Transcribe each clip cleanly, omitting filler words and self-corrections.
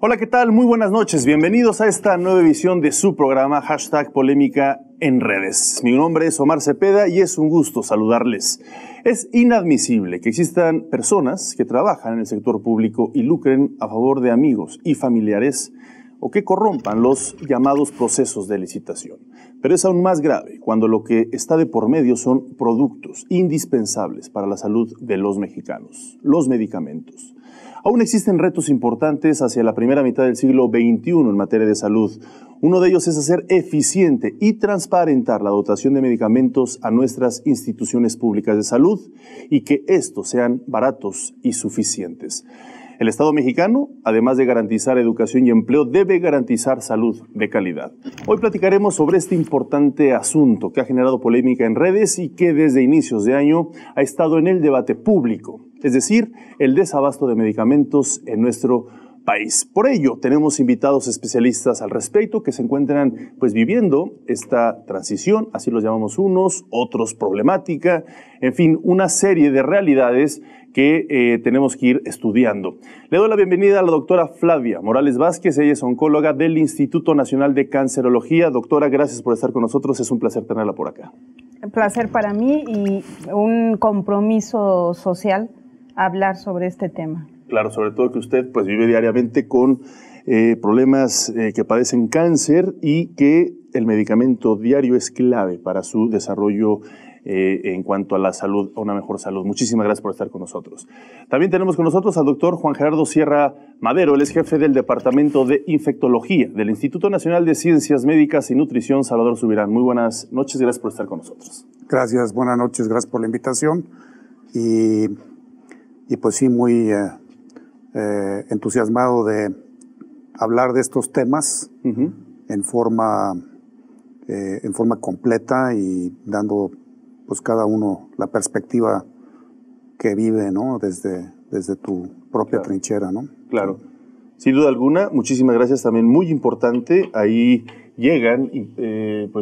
Hola, ¿qué tal? Muy buenas noches. Bienvenidos a esta nueva edición de su programa #Polémica en redes. Mi nombre es Omar Cepeda y es un gusto saludarles. Es inadmisible que existan personas que trabajan en el sector público y lucren a favor de amigos y familiares o que corrompan los llamados procesos de licitación. Pero es aún más grave cuando lo que está de por medio son productos indispensables para la salud de los mexicanos, los medicamentos. Aún existen retos importantes hacia la primera mitad del siglo XXI en materia de salud. Uno de ellos es hacer eficiente y transparentar la dotación de medicamentos a nuestras instituciones públicas de salud y que estos sean baratos y suficientes. El Estado mexicano, además de garantizar educación y empleo, debe garantizar salud de calidad. Hoy platicaremos sobre este importante asunto que ha generado polémica en redes y que desde inicios de año ha estado en el debate público, es decir, el desabasto de medicamentos en nuestro país. Por ello, tenemos invitados especialistas al respecto que se encuentran viviendo esta transición, así los llamamos unos, otros problemática, en fin, una serie de realidades que tenemos que ir estudiando. Le doy la bienvenida a la doctora Flavia Morales Vázquez, ella es oncóloga del Instituto Nacional de Cancerología. Doctora, gracias por estar con nosotros, es un placer tenerla por acá. Un placer para mí y un compromiso social hablar sobre este tema. Claro, sobre todo que usted vive diariamente con problemas que padecen cáncer y que el medicamento diario es clave para su desarrollo en cuanto a la salud, a una mejor salud. Muchísimas gracias por estar con nosotros. También tenemos con nosotros al doctor Juan Gerardo Sierra Madero, él es jefe del Departamento de Infectología del Instituto Nacional de Ciencias Médicas y Nutrición Salvador Subirán. Muy buenas noches, gracias por estar con nosotros. Gracias, buenas noches, gracias por la invitación y pues sí, muy entusiasmado de hablar de estos temas en forma completa y dando cada uno la perspectiva que vive, ¿no? Desde tu propia trinchera, ¿no? Claro. Sin duda alguna, muchísimas gracias. También muy importante, ahí llegan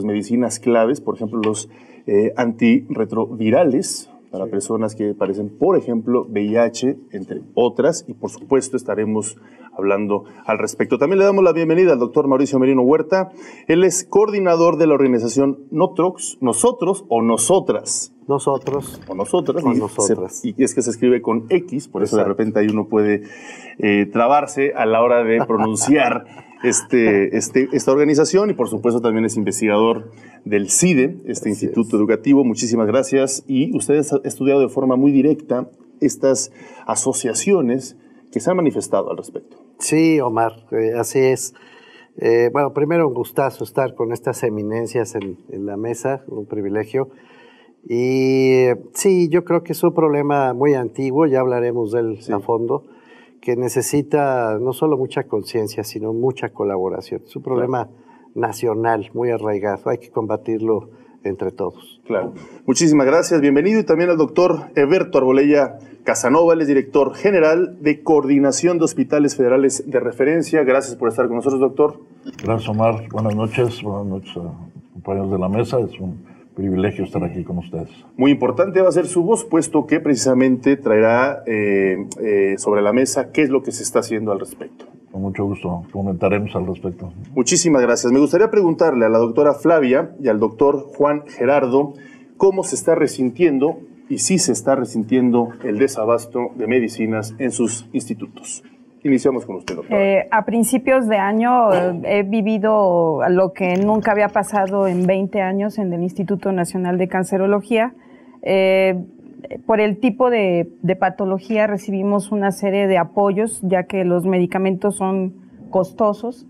medicinas claves, por ejemplo, los antirretrovirales para personas que padecen, por ejemplo, VIH, entre otras, y por supuesto estaremos hablando al respecto. También le damos la bienvenida al doctor Mauricio Merino Huerta. Él es coordinador de la organización Notrox, nosotros o nosotras. Nosotros. O nosotras. O nosotras. Y es que se escribe con X, por eso de repente ahí uno puede trabarse a la hora de pronunciar esta organización, y por supuesto también es investigador del CIDE, Instituto Educativo. Muchísimas gracias. Y ustedes han estudiado de forma muy directa estas asociaciones que se han manifestado al respecto. Sí, Omar, así es. Primero un gustazo estar con estas eminencias en la mesa, un privilegio. Y sí, yo creo que es un problema muy antiguo, ya hablaremos de él a fondo, que necesita no solo mucha conciencia, sino mucha colaboración. Es un problema nacional, muy arraigado, hay que combatirlo entre todos. Claro. Muchísimas gracias, bienvenido. Y también al doctor Eberto Arbolella Casanova, él es director general de Coordinación de Hospitales Federales de Referencia. Gracias por estar con nosotros, doctor. Gracias, Omar. Buenas noches compañeros de la mesa. Es un privilegio estar aquí con ustedes. Muy importante va a ser su voz, puesto que precisamente traerá sobre la mesa qué es lo que se está haciendo al respecto. Con mucho gusto comentaremos al respecto. Muchísimas gracias. Me gustaría preguntarle a la doctora Flavia y al doctor Juan Gerardo cómo se está resintiendo y si se está resintiendo el desabasto de medicinas en sus institutos. Iniciamos con usted, doctora. A principios de año he vivido lo que nunca había pasado en 20 años en el Instituto Nacional de Cancerología. Por el tipo de patología recibimos una serie de apoyos, ya que los medicamentos son costosos.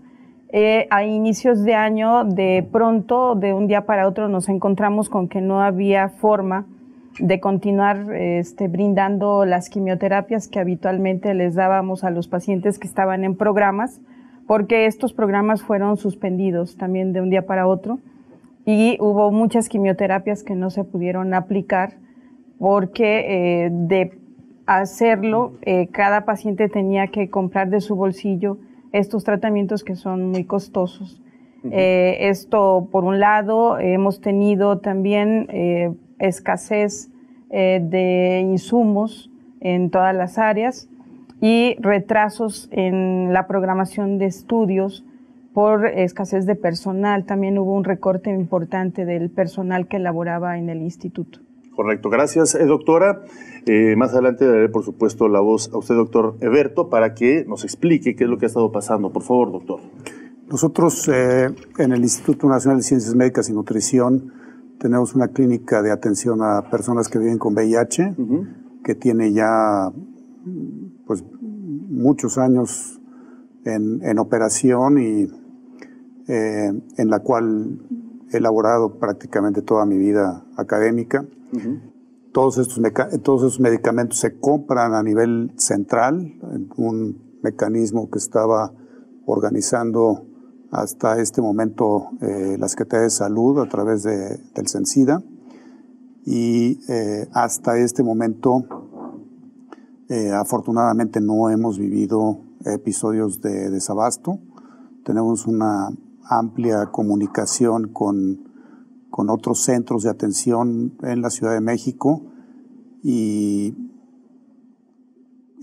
A inicios de año, de pronto, de un día para otro, nos encontramos con que no había forma de continuar brindando las quimioterapias que habitualmente les dábamos a los pacientes que estaban en programas, porque estos programas fueron suspendidos también de un día para otro y hubo muchas quimioterapias que no se pudieron aplicar porque de hacerlo cada paciente tenía que comprar de su bolsillo estos tratamientos que son muy costosos. Esto, por un lado, hemos tenido también escasez de insumos en todas las áreas y retrasos en la programación de estudios por escasez de personal. También hubo un recorte importante del personal que laboraba en el instituto. Correcto, gracias, doctora. Más adelante daré, por supuesto, la voz a usted, doctor Heberto, para que nos explique qué es lo que ha estado pasando. Por favor, doctor. Nosotros en el Instituto Nacional de Ciencias Médicas y Nutrición tenemos una clínica de atención a personas que viven con VIH, que tiene ya pues, muchos años en operación y en la cual he elaborado prácticamente toda mi vida académica. Todos estos medicamentos se compran a nivel central, en un mecanismo que estaba organizando hasta este momento la Secretaría de Salud a través del CENSIDA, y hasta este momento afortunadamente no hemos vivido episodios de desabasto. Tenemos una amplia comunicación con otros centros de atención en la Ciudad de México, y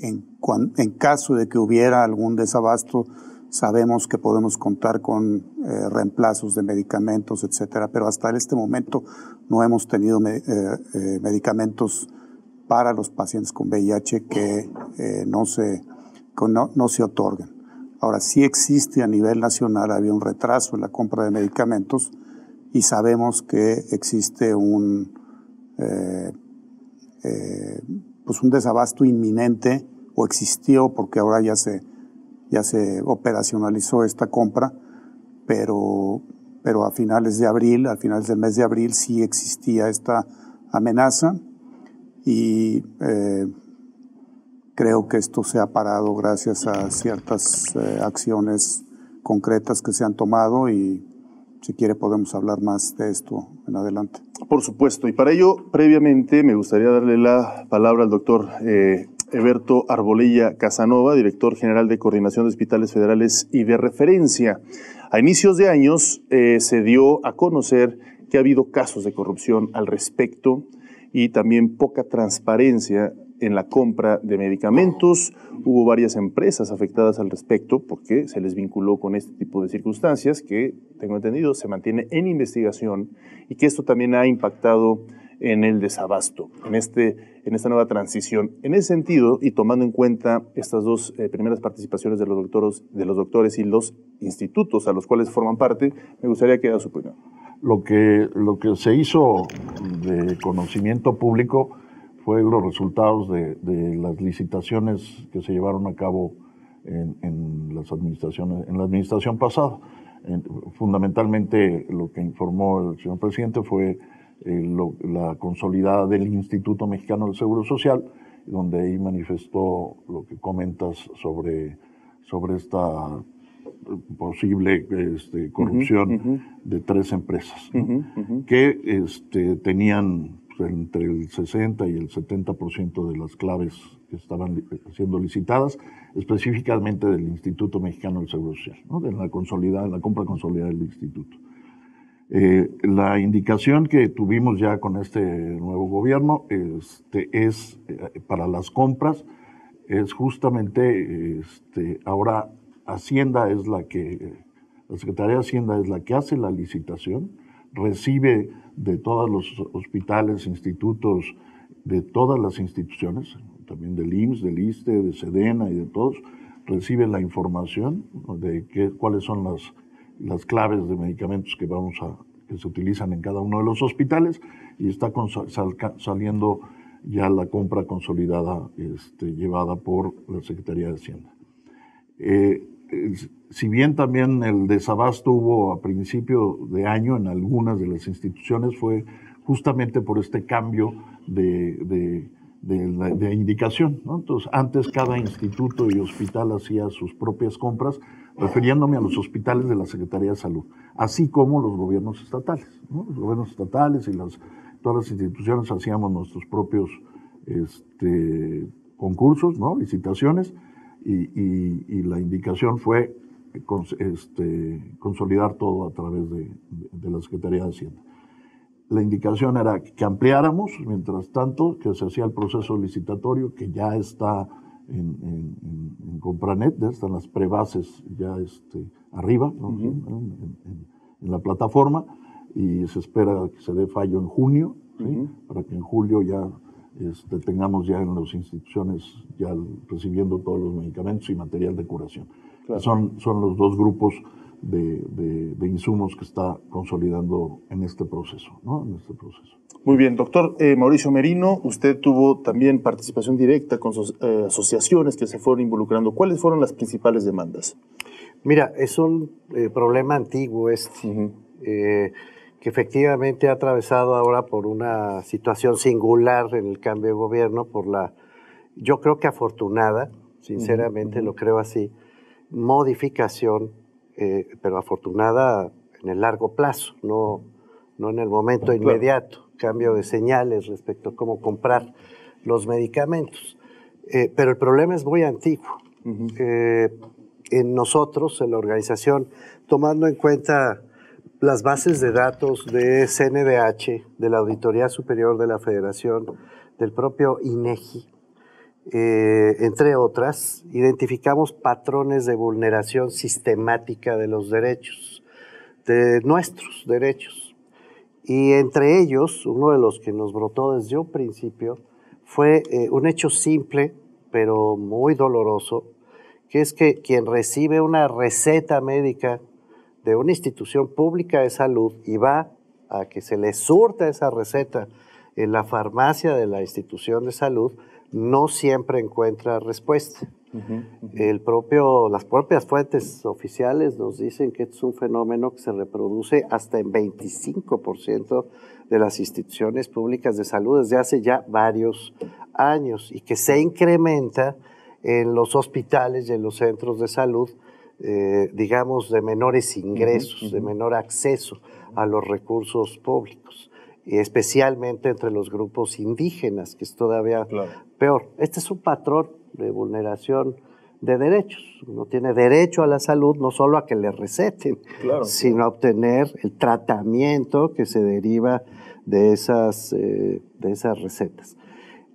en caso de que hubiera algún desabasto, sabemos que podemos contar con reemplazos de medicamentos, etcétera, pero hasta este momento no hemos tenido medicamentos para los pacientes con VIH que no se otorguen. Ahora, sí existe a nivel nacional, había un retraso en la compra de medicamentos, y sabemos que existe pues un desabasto inminente, o existió, porque ahora ya se operacionalizó esta compra, pero a finales del mes de abril sí existía esta amenaza, y creo que esto se ha parado gracias a ciertas acciones concretas que se han tomado, y si quiere podemos hablar más de esto en adelante. Por supuesto, y para ello, previamente, me gustaría darle la palabra al doctor Heberto Arbolella Casanova, director general de Coordinación de Hospitales Federales y de Referencia. A inicios de años se dio a conocer que ha habido casos de corrupción al respecto y también poca transparencia en la compra de medicamentos. Hubo varias empresas afectadas al respecto porque se les vinculó con este tipo de circunstancias que, tengo entendido, se mantiene en investigación, y que esto también ha impactado en el desabasto, en esta nueva transición. En ese sentido, y tomando en cuenta estas dos primeras participaciones de los doctores y los institutos a los cuales forman parte, me gustaría que diera su opinión. Lo que se hizo de conocimiento público fue los resultados de las licitaciones que se llevaron a cabo en la administración pasada. Fundamentalmente lo que informó el señor presidente fue la consolidada del Instituto Mexicano del Seguro Social, donde ahí manifestó lo que comentas sobre esta posible corrupción de 3 empresas, ¿no? Que tenían entre el 60 y el 70% de las claves que estaban siendo licitadas, específicamente del Instituto Mexicano del Seguro Social, ¿no? De la compra consolidada del instituto. La indicación que tuvimos ya con este nuevo gobierno es para las compras, es justamente ahora Hacienda es la Secretaría de Hacienda es la que hace la licitación, recibe de todos los hospitales, institutos, de todas las instituciones, también del IMSS, del ISSSTE, de SEDENA y de todos, recibe la información de cuáles son las claves de medicamentos que se utilizan en cada uno de los hospitales, y está saliendo ya la compra consolidada llevada por la Secretaría de Hacienda. Si bien también el desabasto hubo a principio de año en algunas de las instituciones, fue justamente por este cambio de indicación, ¿no? Entonces, antes cada instituto y hospital hacía sus propias compras, refiriéndome a los hospitales de la Secretaría de Salud, así como los gobiernos estatales, ¿no? Los gobiernos estatales y todas las instituciones hacíamos nuestros propios concursos, ¿no? Licitaciones, y la indicación fue consolidar todo a través de la Secretaría de Hacienda. La indicación era que ampliáramos, mientras tanto, que se hacía el proceso licitatorio, que ya está en Compranet, ya están las prebases ya arriba, ¿no? en la plataforma, y se espera que se dé fallo en junio, ¿sí? Para que en julio ya tengamos ya en las instituciones ya recibiendo todos los medicamentos y material de curación. Claro. Son los dos grupos de insumos que está consolidando en este proceso, ¿no? En este proceso. Muy bien, doctor Mauricio Merino, usted tuvo también participación directa con asociaciones que se fueron involucrando. ¿Cuáles fueron las principales demandas? Mira, es un problema antiguo que efectivamente ha atravesado ahora por una situación singular en el cambio de gobierno, yo creo que afortunada, sinceramente lo creo así, modificación, pero afortunada en el largo plazo, no en el momento inmediato, cambio de señales respecto a cómo comprar los medicamentos. Pero el problema es muy antiguo. En nosotros, en la organización, tomando en cuenta las bases de datos de CNDH, de la Auditoría Superior de la Federación, del propio INEGI, entre otras, identificamos patrones de vulneración sistemática de los derechos, de nuestros derechos. Y entre ellos, uno de los que nos brotó desde un principio, fue un hecho simple, pero muy doloroso, que es que quien recibe una receta médica de una institución pública de salud y va a que se le surta esa receta en la farmacia de la institución de salud, no siempre encuentra respuesta. Las propias fuentes oficiales nos dicen que es un fenómeno que se reproduce hasta en 25% de las instituciones públicas de salud desde hace ya varios años y que se incrementa en los hospitales y en los centros de salud, digamos, de menores ingresos, de menor acceso a los recursos públicos, y especialmente entre los grupos indígenas, que es todavía peor. Este es un patrón de vulneración de derechos. Uno tiene derecho a la salud no solo a que le receten, sino a obtener el tratamiento que se deriva de esas recetas.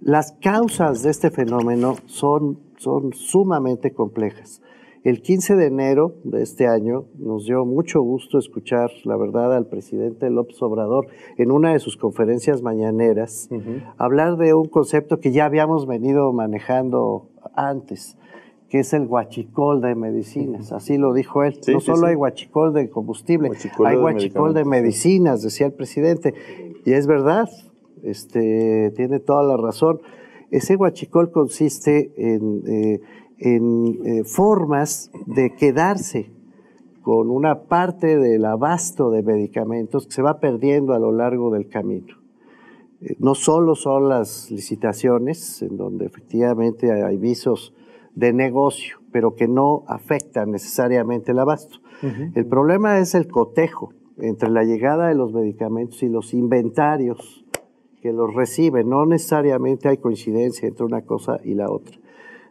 Las causas de este fenómeno son sumamente complejas. El 15 de enero de este año nos dio mucho gusto escuchar, la verdad, al presidente López Obrador en una de sus conferencias mañaneras hablar de un concepto que ya habíamos venido manejando antes, que es el huachicol de medicinas. Así lo dijo él. No solo hay huachicol de combustible, hay huachicol de medicinas, decía el presidente. Y es verdad, tiene toda la razón. Ese huachicol consiste en formas de quedarse con una parte del abasto de medicamentos que se va perdiendo a lo largo del camino. No solo son las licitaciones, en donde efectivamente hay visos de negocio, pero que no afectan necesariamente el abasto. El problema es el cotejo entre la llegada de los medicamentos y los inventarios que los reciben. No necesariamente hay coincidencia entre una cosa y la otra.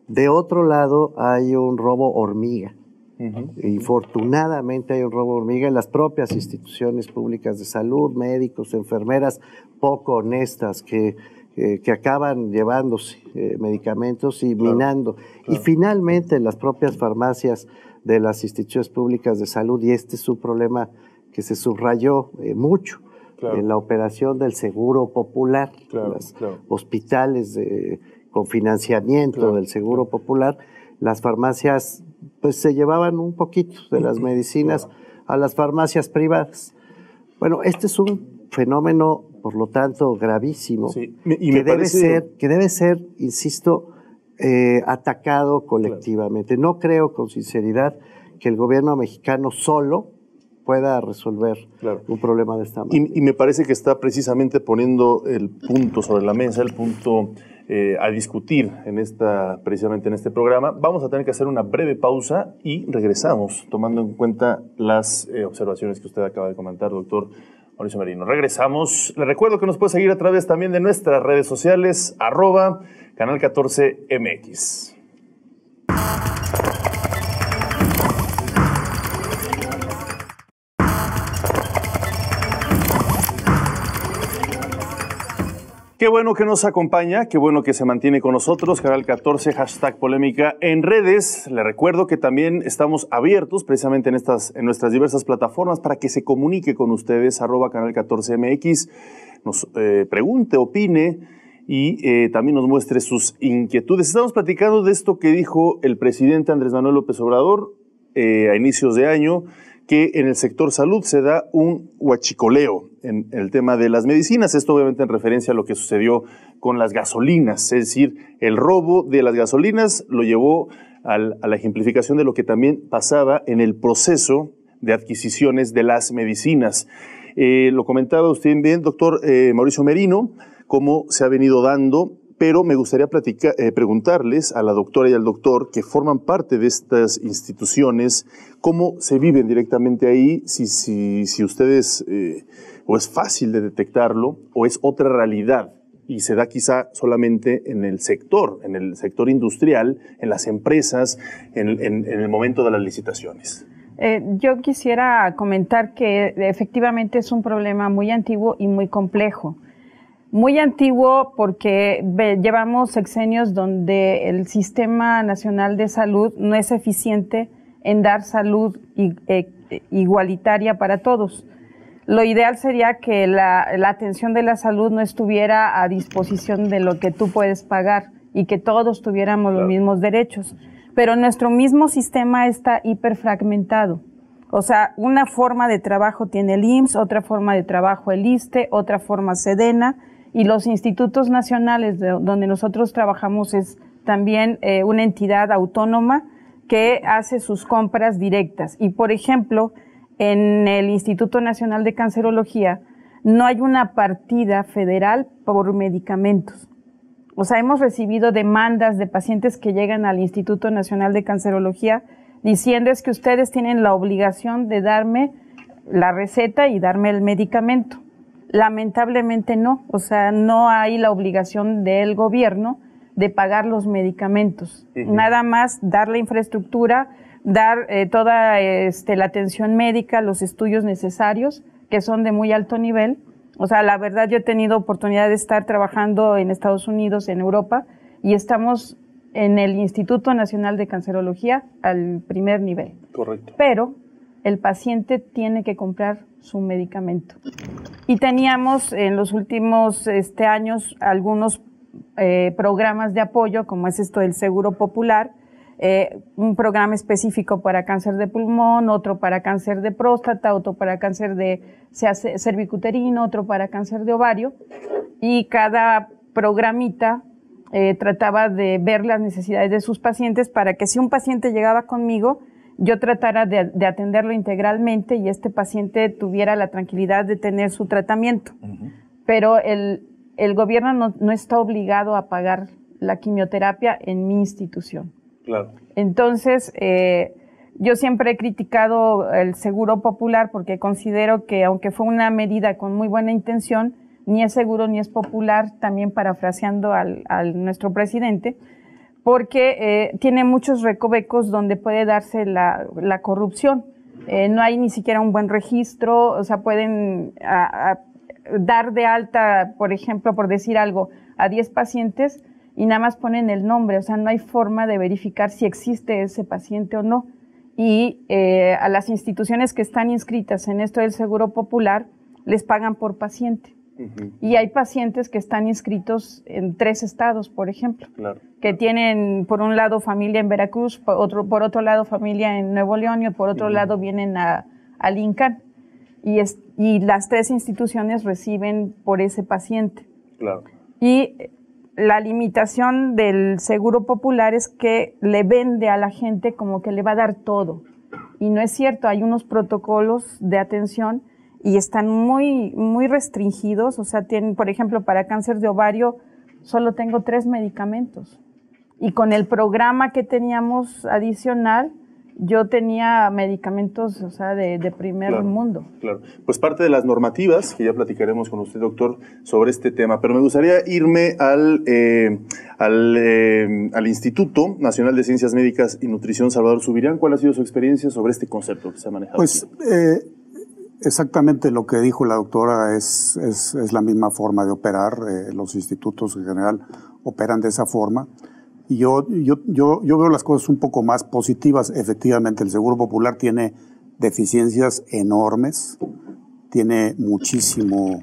De otro lado, hay un robo hormiga. Infortunadamente hay un robo hormiga en las propias instituciones públicas de salud, médicos, enfermeras poco honestas que acaban llevándose medicamentos y minando. Y finalmente en las propias farmacias de las instituciones públicas de salud, y este es un problema que se subrayó mucho en la operación del seguro popular, los hospitales con financiamiento del seguro popular, las farmacias pues se llevaban un poquito de las medicinas a las farmacias privadas. Bueno, este es un fenómeno, por lo tanto, gravísimo, que debe ser, insisto, atacado colectivamente. No creo con sinceridad que el gobierno mexicano solo pueda resolver un problema de esta manera. Y me parece que está precisamente poniendo el punto sobre la mesa, el punto a discutir precisamente en este programa. Vamos a tener que hacer una breve pausa y regresamos, tomando en cuenta las observaciones que usted acaba de comentar, doctor Mauricio Merino. Regresamos. Les recuerdo que nos puede seguir a través también de nuestras redes sociales, @Canal14MX. Qué bueno que nos acompaña, qué bueno que se mantiene con nosotros. Canal 14, hashtag polémica en redes. Le recuerdo que también estamos abiertos precisamente en nuestras diversas plataformas para que se comunique con ustedes, @canal 14mx, nos pregunte, opine y también nos muestre sus inquietudes. Estamos platicando de esto que dijo el presidente Andrés Manuel López Obrador a inicios de año, que en el sector salud se da un huachicoleo en el tema de las medicinas. Esto obviamente en referencia a lo que sucedió con las gasolinas, es decir, el robo de las gasolinas lo llevó a la ejemplificación de lo que también pasaba en el proceso de adquisiciones de las medicinas. Lo comentaba usted bien, doctor Mauricio Merino, cómo se ha venido dando, pero me gustaría preguntarles a la doctora y al doctor que forman parte de estas instituciones, cómo se viven directamente ahí, si ustedes, o es fácil de detectarlo, o es otra realidad, y se da quizá solamente en el sector industrial, en las empresas, en el momento de las licitaciones. Yo quisiera comentar que efectivamente es un problema muy antiguo y muy complejo. Muy antiguo porque llevamos sexenios donde el Sistema Nacional de Salud no es eficiente en dar salud igualitaria para todos. Lo ideal sería que la atención de la salud no estuviera a disposición de lo que tú puedes pagar y que todos tuviéramos los mismos derechos. Pero nuestro mismo sistema está hiperfragmentado. O sea, una forma de trabajo tiene el IMSS, otra forma de trabajo el ISSSTE, otra forma SEDENA, y los institutos nacionales donde nosotros trabajamos es también una entidad autónoma que hace sus compras directas. Y, por ejemplo, en el Instituto Nacional de Cancerología no hay una partida federal por medicamentos. O sea, hemos recibido demandas de pacientes que llegan al Instituto Nacional de Cancerología diciendo es que ustedes tienen la obligación de darme la receta y darme el medicamento. Lamentablemente no, o sea, no hay la obligación del gobierno de pagar los medicamentos. Nada más dar la infraestructura, dar toda la atención médica, los estudios necesarios, que son de muy alto nivel. O sea, la verdad yo he tenido oportunidad de estar trabajando en Estados Unidos, en Europa, y estamos en el Instituto Nacional de Cancerología al primer nivel. Correcto. Pero el paciente tiene que comprar su medicamento. Y teníamos en los últimos años algunos programas de apoyo, como es esto del Seguro Popular, un programa específico para cáncer de pulmón, otro para cáncer de próstata, otro para cáncer de cervicuterino, otro para cáncer de ovario, y cada programita trataba de ver las necesidades de sus pacientes para que si un paciente llegaba conmigo, yo tratara de atenderlo integralmente y este paciente tuviera la tranquilidad de tener su tratamiento. Pero el gobierno no está obligado a pagar la quimioterapia en mi institución. Claro. Entonces, yo siempre he criticado el Seguro Popular porque considero que, aunque fue una medida con muy buena intención, ni es seguro ni es popular, también parafraseando al nuestro presidente, porque tiene muchos recovecos donde puede darse la corrupción. No hay ni siquiera un buen registro, o sea, pueden dar de alta, por ejemplo, por decir algo, a 10 pacientes y nada más ponen el nombre, o sea, no hay forma de verificar si existe ese paciente o no. Y a las instituciones que están inscritas en esto del Seguro Popular les pagan por paciente. Y hay pacientes que están inscritos en 3 estados, por ejemplo, claro, que tienen por un lado familia en Veracruz, por otro lado familia en Nuevo León y por otro lado vienen al INCAN. Y las 3 instituciones reciben por ese paciente. Claro. Y la limitación del Seguro Popular es que le vende a la gente como que le va a dar todo. Y no es cierto, hay unos protocolos de atención y están muy, muy restringidos. O sea, tienen, por ejemplo, para cáncer de ovario solo tengo 3 medicamentos. Y con el programa que teníamos adicional, yo tenía medicamentos, o sea, de primer mundo. Claro. Pues parte de las normativas, que ya platicaremos con usted, doctor, sobre este tema, pero me gustaría irme al Instituto Nacional de Ciencias Médicas y Nutrición Salvador Subirán. ¿Cuál ha sido su experiencia sobre este concepto que se ha manejado? Pues exactamente lo que dijo la doctora es la misma forma de operar. Los institutos en general operan de esa forma. Y yo veo las cosas un poco más positivas. Efectivamente, el Seguro Popular tiene deficiencias enormes, tiene muchísimo,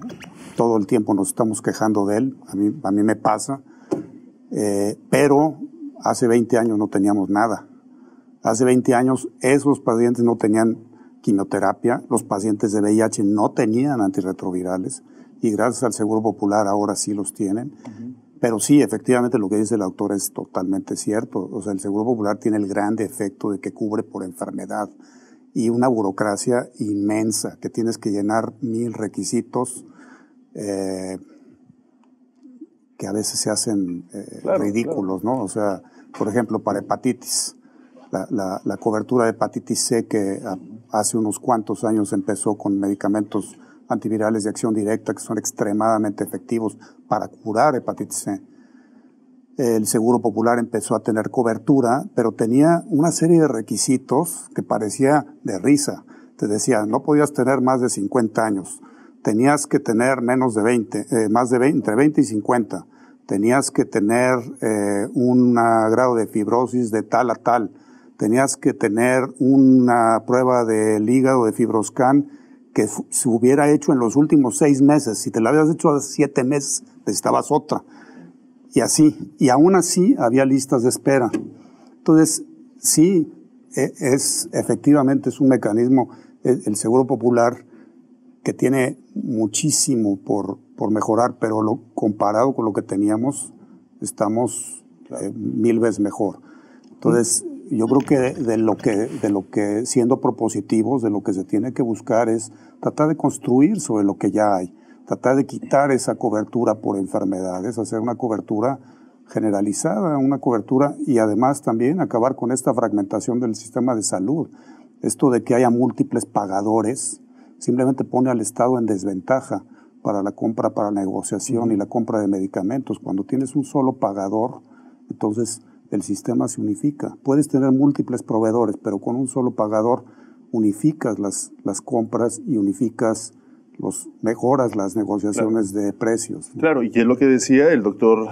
todo el tiempo nos estamos quejando de él, a mí me pasa, pero hace 20 años no teníamos nada. Hace 20 años esos pacientes no tenían quimioterapia, los pacientes de VIH no tenían antirretrovirales y gracias al Seguro Popular ahora sí los tienen. Pero sí, efectivamente lo que dice la doctora es totalmente cierto. O sea, el Seguro Popular tiene el gran defecto de que cubre por enfermedad y una burocracia inmensa, que tienes que llenar 1000 requisitos que a veces se hacen ridículos, ¿no? O sea, por ejemplo, para hepatitis, la cobertura de hepatitis C que hace unos cuantos años empezó con medicamentos antivirales de acción directa que son extremadamente efectivos para curar hepatitis C. El Seguro Popular empezó a tener cobertura, pero tenía una serie de requisitos que parecía de risa. Te decía, no podías tener más de 50 años, tenías que tener menos de 20, entre 20 y 50, tenías que tener un grado de fibrosis de tal a tal, tenías que tener una prueba del hígado de FibroScan que se hubiera hecho en los últimos 6 meses. Si te la habías hecho hace 7 meses, necesitabas otra. Y así. Y aún así había listas de espera. Entonces, sí, efectivamente es un mecanismo, el Seguro Popular, que tiene muchísimo por mejorar, pero comparado con lo que teníamos, estamos 1000 veces mejor. Entonces, yo creo que de lo que, siendo propositivos, de lo que se tiene que buscar es tratar de construir sobre lo que ya hay, tratar de quitar esa cobertura por enfermedades, hacer una cobertura generalizada, una cobertura y además también acabar con esta fragmentación del sistema de salud. Esto de que haya múltiples pagadores simplemente pone al Estado en desventaja para la compra, para la negociación y la compra de medicamentos. Cuando tienes un solo pagador, entonces el sistema se unifica. Puedes tener múltiples proveedores, pero con un solo pagador unificas las compras y mejoras las negociaciones de precios. Claro, y que es lo que decía el doctor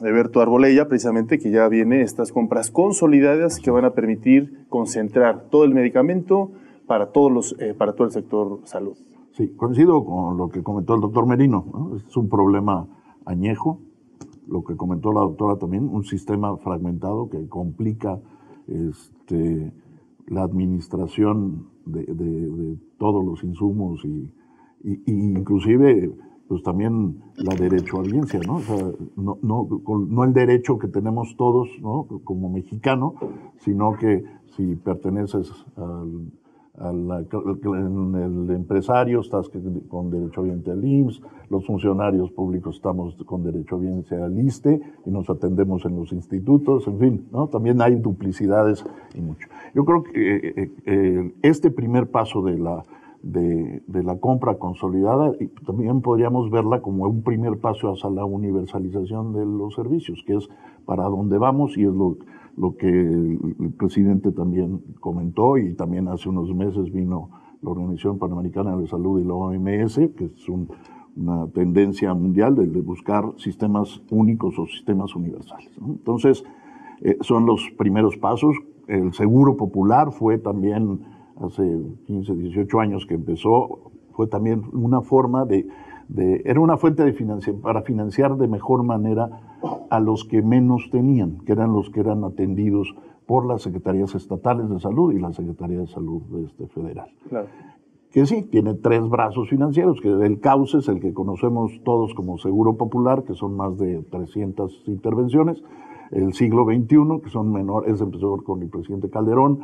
Eberto Arbolella, precisamente, que ya viene estas compras consolidadas que van a permitir concentrar todo el medicamento para todo el sector salud. Sí, coincido con lo que comentó el doctor Merino, ¿no? Es un problema añejo, lo que comentó la doctora también, un sistema fragmentado que complica la administración de todos los insumos y inclusive pues también la derechohabiencia, ¿no? O sea, no el derecho que tenemos todos, ¿no? Como mexicano, sino que si perteneces el empresario, estás con derechohabiente al IMSS, los funcionarios públicos estamos con derechohabiente al ISSSTE y nos atendemos en los institutos, en fin, ¿no? También hay duplicidades y mucho. Yo creo que este primer paso de la compra consolidada, y también podríamos verla como un primer paso hacia la universalización de los servicios, que es para donde vamos y es lo que el presidente también comentó, y también hace unos meses vino la Organización Panamericana de Salud y la OMS, que es una tendencia mundial de buscar sistemas únicos o sistemas universales, ¿no? Entonces, son los primeros pasos. El Seguro Popular fue también hace 15, 18 años que empezó, fue también una forma era una fuente de financiación para financiar de mejor manera a los que menos tenían, que eran los que eran atendidos por las secretarías estatales de salud y la Secretaría de Salud federal. Claro. Que sí, tiene 3 brazos financieros, que el cauce es el que conocemos todos como Seguro Popular, que son más de 300 intervenciones, el siglo XXI, que son menores, empezó con el presidente Calderón,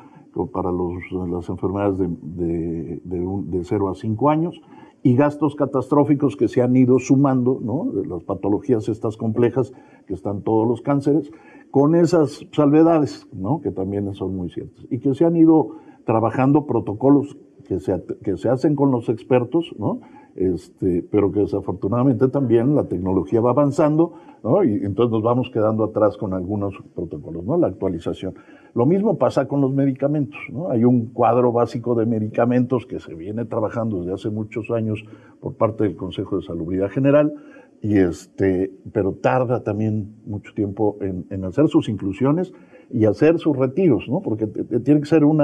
para las enfermedades de 0 a 5 años, y gastos catastróficos que se han ido sumando, ¿no? Las patologías estas complejas que están todos los cánceres, con esas salvedades, ¿no? Que también son muy ciertas, y que se han ido trabajando protocolos que se hacen con los expertos, ¿no? Pero que desafortunadamente también la tecnología va avanzando, ¿no? Y entonces nos vamos quedando atrás con algunos protocolos, ¿no? La actualización. Lo mismo pasa con los medicamentos, ¿no? Hay un cuadro básico de medicamentos que se viene trabajando desde hace muchos años por parte del Consejo de Salubridad General, pero tarda también mucho tiempo en hacer sus inclusiones y hacer sus retiros, ¿no? Porque tiene que ser un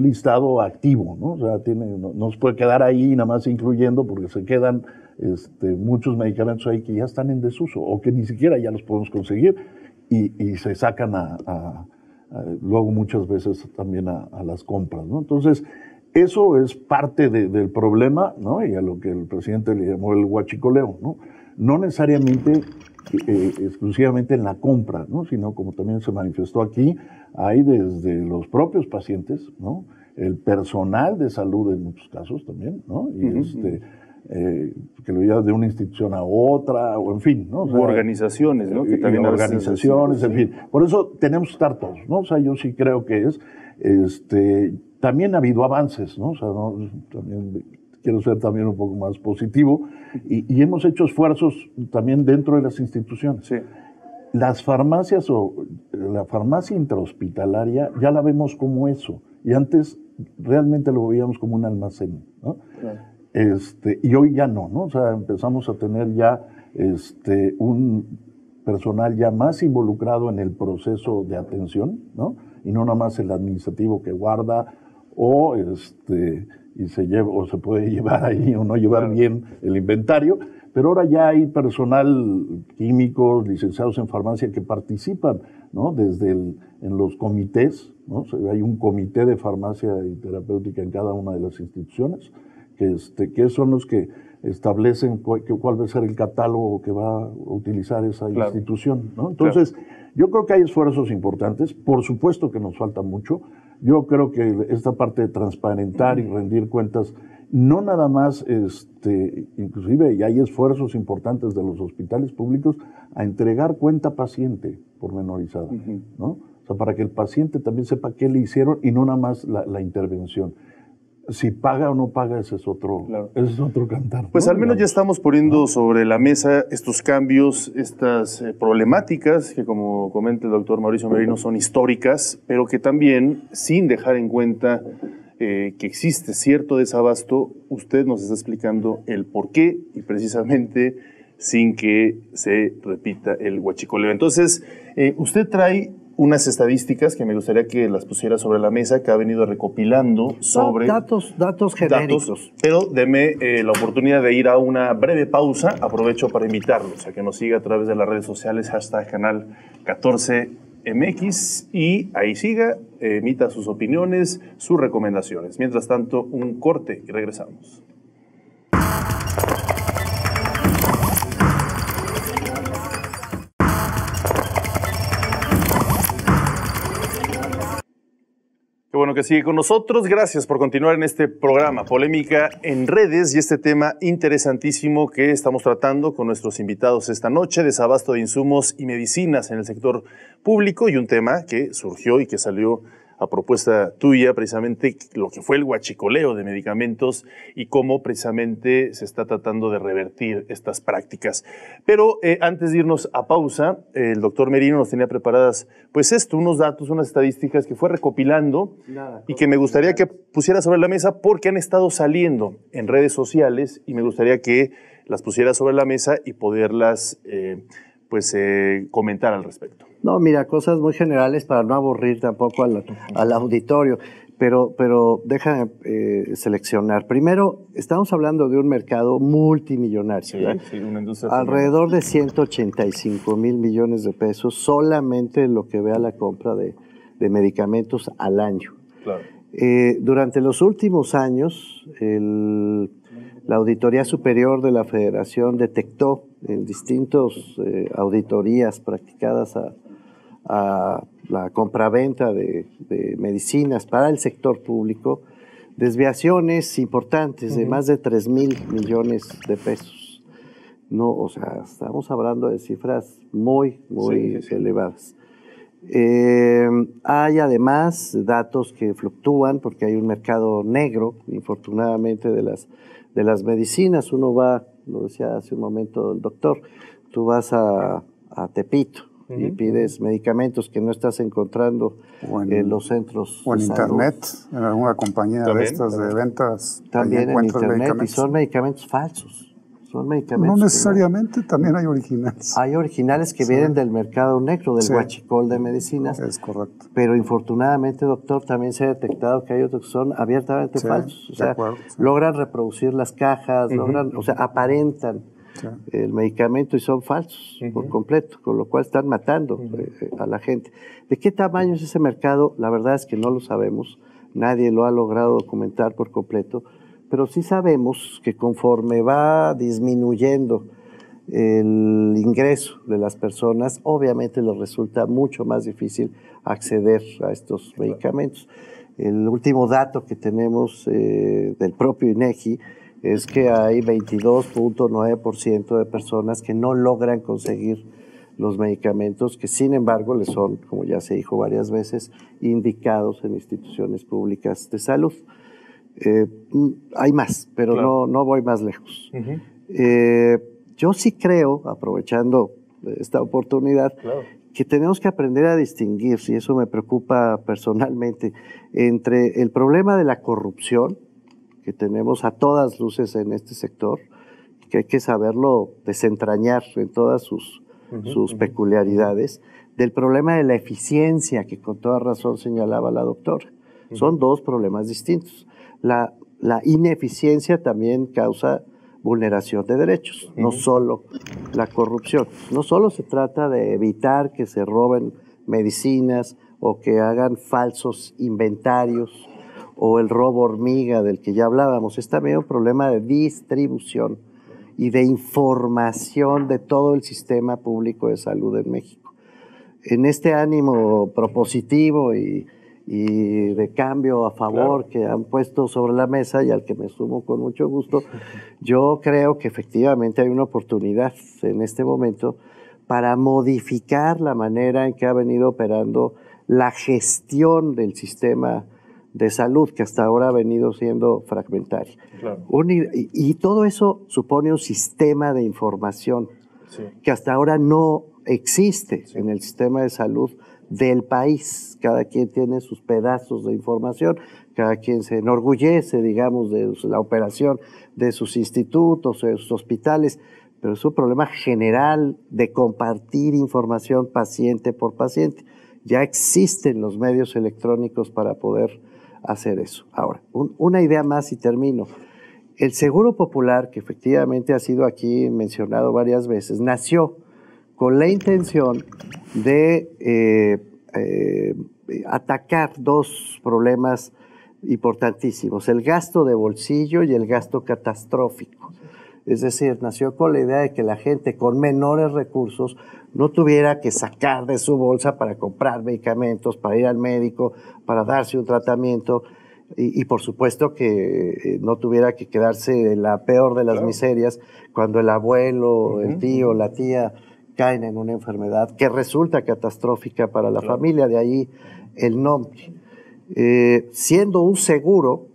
listado activo, ¿no? O sea, no se puede quedar ahí nada más incluyendo, porque se quedan muchos medicamentos ahí que ya están en desuso o que ni siquiera ya los podemos conseguir y se sacan luego muchas veces también a las compras, ¿no? Entonces, eso es parte del problema, ¿no? Y a lo que el presidente le llamó el huachicoleo, ¿no? No necesariamente exclusivamente en la compra, ¿no? Sino, como también se manifestó aquí, hay desde los propios pacientes, ¿no? El personal de salud en muchos casos también, ¿no? Y que lo lleva de una institución a otra, o en fin, ¿no? O sea, organizaciones, ¿no? Que también organizaciones, en fin. Por eso tenemos que estar todos, ¿no? O sea, yo sí creo que también ha habido avances, ¿no? O sea, también quiero ser también un poco más positivo, y hemos hecho esfuerzos también dentro de las instituciones. Sí. Las farmacias la farmacia intrahospitalaria ya la vemos como eso, y antes realmente lo veíamos como un almacén, ¿no? Claro. Y hoy ya no, ¿no? O sea, empezamos a tener ya un personal ya más involucrado en el proceso de atención, ¿no? Y no nada más el administrativo que guarda y se puede llevar ahí o no llevar bien el inventario, pero ahora ya hay personal químicos, licenciados en farmacia que participan, ¿no? En los comités, ¿no? O sea, hay un comité de farmacia y terapéutica en cada una de las instituciones, que son los que establecen cuál va a ser el catálogo que va a utilizar esa institución, ¿no? Entonces, yo creo que hay esfuerzos importantes, por supuesto que nos falta mucho. Yo creo que esta parte de transparentar y rendir cuentas, no nada más, inclusive, y hay esfuerzos importantes de los hospitales públicos a entregar cuenta paciente pormenorizada, ¿no? O sea, para que el paciente también sepa qué le hicieron y no nada más la intervención. Si paga o no paga, ese es otro cantar, ¿no? Pues al menos ya estamos poniendo sobre la mesa estos cambios, estas problemáticas que, como comenta el doctor Mauricio Merino, son históricas, pero que también, sin dejar en cuenta que existe cierto desabasto, usted nos está explicando el por qué y precisamente sin que se repita el huachicoleo. Entonces, usted trae unas estadísticas que me gustaría que las pusiera sobre la mesa, que ha venido recopilando sobre... Datos genéricos. Pero deme la oportunidad de ir a una breve pausa. Aprovecho para invitarlos a que nos siga a través de las redes sociales, #canal 14MX, y ahí siga, emita sus opiniones, sus recomendaciones. Mientras tanto, un corte y regresamos. Qué bueno que sigue con nosotros. Gracias por continuar en este programa Polémica en Redes y este tema interesantísimo que estamos tratando con nuestros invitados esta noche, desabasto de insumos y medicinas en el sector público, y un tema que surgió y que salió a propuesta tuya, precisamente lo que fue el huachicoleo de medicamentos y cómo precisamente se está tratando de revertir estas prácticas. Pero antes de irnos a pausa, el doctor Merino nos tenía preparadas unos datos, unas estadísticas que fue recopilando y que me gustaría que pusiera sobre la mesa porque han estado saliendo en redes sociales y me gustaría que las pusiera sobre la mesa y poderlas comentar al respecto. No, mira, cosas muy generales para no aburrir tampoco al auditorio, pero déjame seleccionar. Primero, estamos hablando de un mercado multimillonario, sí, una industria alrededor de 185,000 millones de pesos solamente lo que vea la compra de medicamentos al año. Claro. Durante los últimos años, la Auditoría Superior de la Federación detectó en distintas auditorías practicadas a la compraventa de medicinas para el sector público, desviaciones importantes de más de 3,000 millones de pesos. No, o sea, estamos hablando de cifras muy elevadas. Hay además datos que fluctúan porque hay un mercado negro, infortunadamente, de las medicinas. Uno va, lo decía hace un momento el doctor, tú vas a Tepito y pides medicamentos que no estás encontrando en los centros o en de salud. internet, en alguna compañía de estas de ventas. También en internet, y son medicamentos falsos. Son medicamentos. No necesariamente, también hay originales. Hay originales que vienen del mercado negro, del huachicol de medicinas. Es correcto. Pero infortunadamente, doctor, también se ha detectado que hay otros que son abiertamente falsos. O sea, logran reproducir las cajas, aparentan el medicamento y son falsos por completo, con lo cual están matando a la gente. ¿De qué tamaño es ese mercado? La verdad es que no lo sabemos. Nadie lo ha logrado documentar por completo. Pero sí sabemos que conforme va disminuyendo el ingreso de las personas, obviamente les resulta mucho más difícil acceder a estos medicamentos. El último dato que tenemos del propio INEGI es que hay 22.9% de personas que no logran conseguir los medicamentos que, sin embargo, les son, como ya se dijo varias veces, indicados en instituciones públicas de salud. Hay más, pero no voy más lejos. Yo sí creo, aprovechando esta oportunidad, que tenemos que aprender a distinguir, y eso me preocupa personalmente, entre el problema de la corrupción, que tenemos a todas luces en este sector, que hay que saberlo desentrañar en todas sus peculiaridades, del problema de la eficiencia, que con toda razón señalaba la doctora. Son dos problemas distintos. La ineficiencia también causa vulneración de derechos, no solo la corrupción. No solo se trata de evitar que se roben medicinas o que hagan falsos inventarios o el robo hormiga del que ya hablábamos, es también un problema de distribución y de información de todo el sistema público de salud en México. En este ánimo propositivo y de cambio a favor que han puesto sobre la mesa y al que me sumo con mucho gusto, yo creo que efectivamente hay una oportunidad en este momento para modificar la manera en que ha venido operando la gestión del sistema de salud, que hasta ahora ha venido siendo fragmentaria. Y todo eso supone un sistema de información que hasta ahora no existe en el sistema de salud del país. Cada quien tiene sus pedazos de información, cada quien se enorgullece, digamos, de la operación de sus institutos, de sus hospitales, pero es un problema general de compartir información paciente por paciente. Ya existen los medios electrónicos para poder hacer eso. Ahora, una idea más y termino. El Seguro Popular, que efectivamente ha sido aquí mencionado varias veces, nació con la intención de atacar dos problemas importantísimos, el gasto de bolsillo y el gasto catastrófico. Es decir, nació con la idea de que la gente con menores recursos no tuviera que sacar de su bolsa para comprar medicamentos, para ir al médico, para darse un tratamiento y por supuesto que no tuviera que quedarse en la peor de las miserias cuando el abuelo, el tío, la tía caen en una enfermedad que resulta catastrófica para la familia, de ahí el nombre. Siendo un seguro,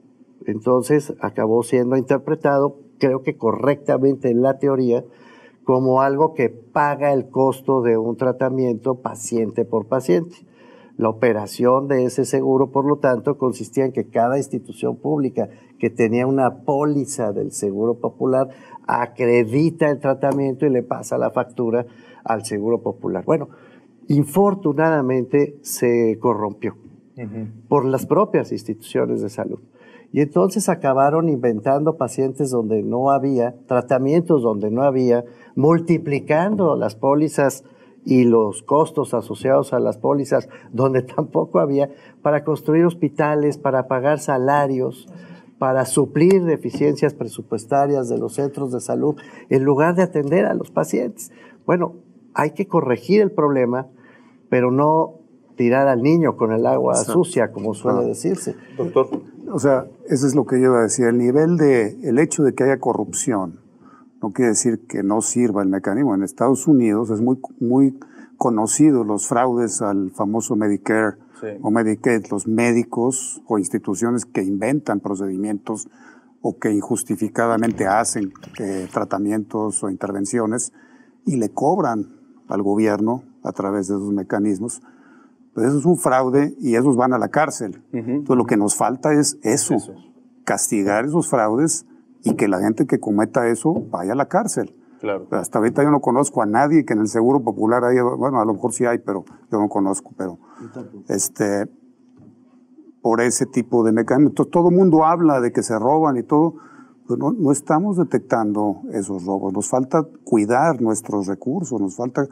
entonces acabó siendo interpretado, creo que correctamente en la teoría, como algo que paga el costo de un tratamiento paciente por paciente. La operación de ese seguro, por lo tanto, consistía en que cada institución pública que tenía una póliza del Seguro Popular acredita el tratamiento y le pasa la factura al Seguro Popular. Bueno, infortunadamente se corrompió por las propias instituciones de salud. Y entonces acabaron inventando pacientes donde no había, tratamientos donde no había, multiplicando las pólizas y los costos asociados a las pólizas donde tampoco había, para construir hospitales, para pagar salarios, para suplir deficiencias presupuestarias de los centros de salud, en lugar de atender a los pacientes. Bueno, hay que corregir el problema, pero no tirar al niño con el agua sucia, como suele decirse. Doctor. O sea, eso es lo que yo iba a decir. El hecho de que haya corrupción no quiere decir que no sirva el mecanismo. En Estados Unidos es muy conocidos los fraudes al famoso Medicare o Medicaid, los médicos o instituciones que inventan procedimientos o que injustificadamente hacen tratamientos o intervenciones y le cobran al gobierno a través de esos mecanismos. Pues eso es un fraude y esos van a la cárcel. Entonces lo que nos falta es eso, castigar esos fraudes y que la gente que cometa eso vaya a la cárcel. Claro. Hasta ahorita yo no conozco a nadie que en el Seguro Popular haya, bueno, a lo mejor sí hay, pero yo no conozco, pero por ese tipo de mecanismos. Entonces, todo el mundo habla de que se roban y todo, pero no estamos detectando esos robos. Nos falta cuidar nuestros recursos, nos falta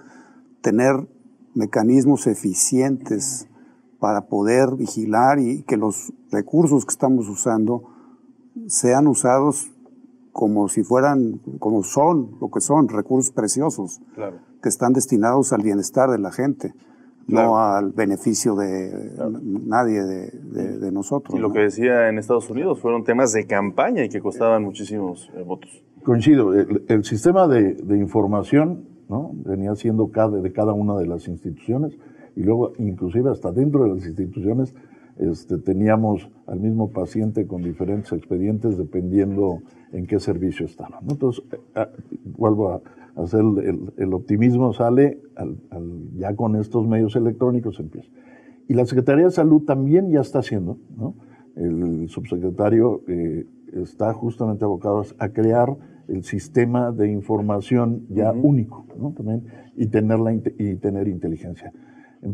tener mecanismos eficientes para poder vigilar y que los recursos que estamos usando sean usados como si fueran, como son, lo que son, recursos preciosos, que están destinados al bienestar de la gente, no al beneficio de nadie de nosotros. Y lo que decía en Estados Unidos fueron temas de campaña y que costaban muchísimos votos. Coincido, el sistema de información, ¿no?, venía siendo de cada una de las instituciones, y luego inclusive hasta dentro de las instituciones teníamos al mismo paciente con diferentes expedientes dependiendo en qué servicio estaba, ¿no? Entonces, vuelvo a hacer el optimismo, sale ya con estos medios electrónicos empieza. Y la Secretaría de Salud también ya está haciendo, ¿no? El subsecretario está justamente abocado a crear el sistema de información ya único, ¿no? También, y tener inteligencia.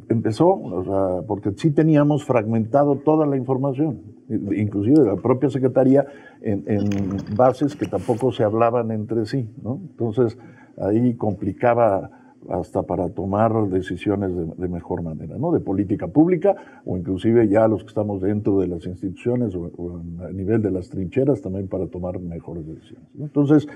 Empezó, o sea, porque sí teníamos fragmentado toda la información, inclusive de la propia Secretaría, en bases que tampoco se hablaban entre sí, ¿no? Entonces, ahí complicaba hasta para tomar decisiones de mejor manera, ¿no? De política pública, o inclusive ya los que estamos dentro de las instituciones o a nivel de las trincheras también para tomar mejores decisiones, ¿no? Entonces,